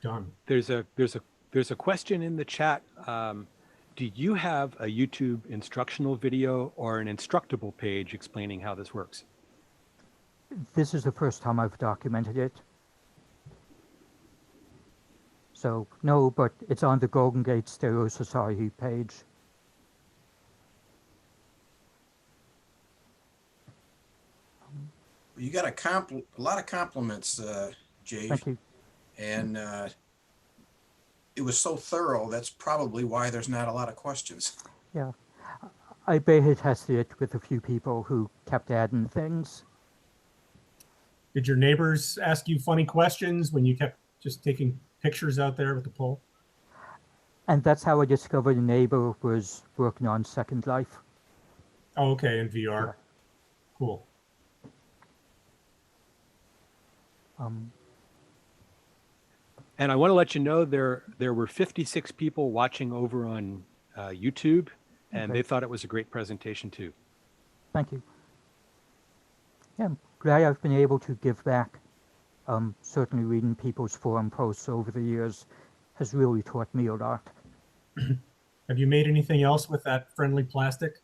done. There's a question in the chat. Do you have a YouTube instructional video or an instructable page explaining how this works? This is the first time I've documented it. So, no, but it's on the Golden Gate Stereo Society page. You got a lot of compliments, Jay, Thank you. and it was so thorough. That's probably why there's not a lot of questions. Yeah. I beta tested it with a few people who kept adding things. Did your neighbors ask you funny questions when you kept just taking pictures out there with the pole? And that's how I discovered a neighbor was working on Second Life. Oh, okay, in VR. Yeah. Cool. And I want to let you know there were 56 people watching over on YouTube, and Okay. they thought it was a great presentation too. Thank you. Yeah, I'm glad I've been able to give back. Certainly reading people's forum posts over the years has really taught me a lot. Have you made anything else with that friendly plastic?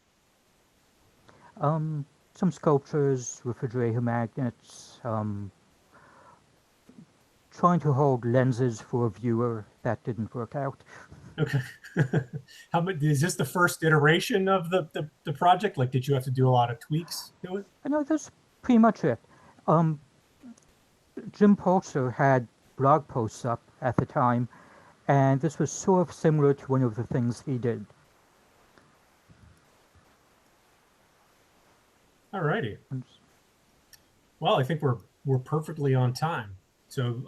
Some sculptures, refrigerator magnets, trying to hold lenses for a viewer. That didn't work out. Okay. How much is this the first iteration of the project? Like, did you have to do a lot of tweaks to it? I know that's pretty much it. Jim Polster had blog posts up at the time, and this was sort of similar to one of the things he did. All righty. Well, I think we're perfectly on time. So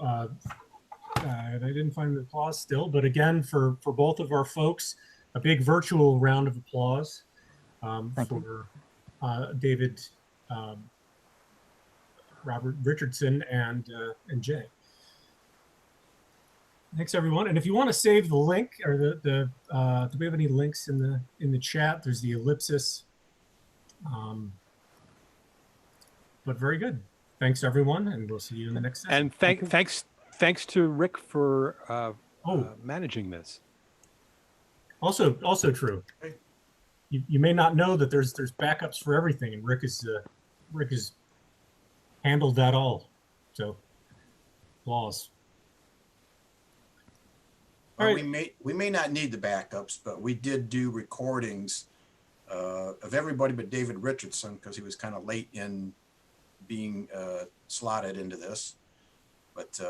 I didn't find the applause still, but again, for both of our folks, a big virtual round of applause Thank you. for David, Robert Richardson, and Jay. Thanks everyone. And if you want to save the link or do we have any links in the chat? There's the ellipsis. But very good. Thanks everyone, and we'll see you in the next session. And thanks to Rick for managing this. Also true. You may not know that there's backups for everything, and Rick has handled that all. So, applause. Well, All right. we may not need the backups, but we did do recordings of everybody but David Richardson because he was kind of late in being slotted into this. But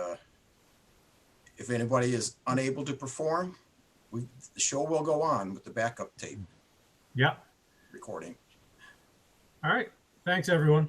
if anybody is unable to perform, the show will go on with the backup tape Yeah. recording. All right. Thanks everyone.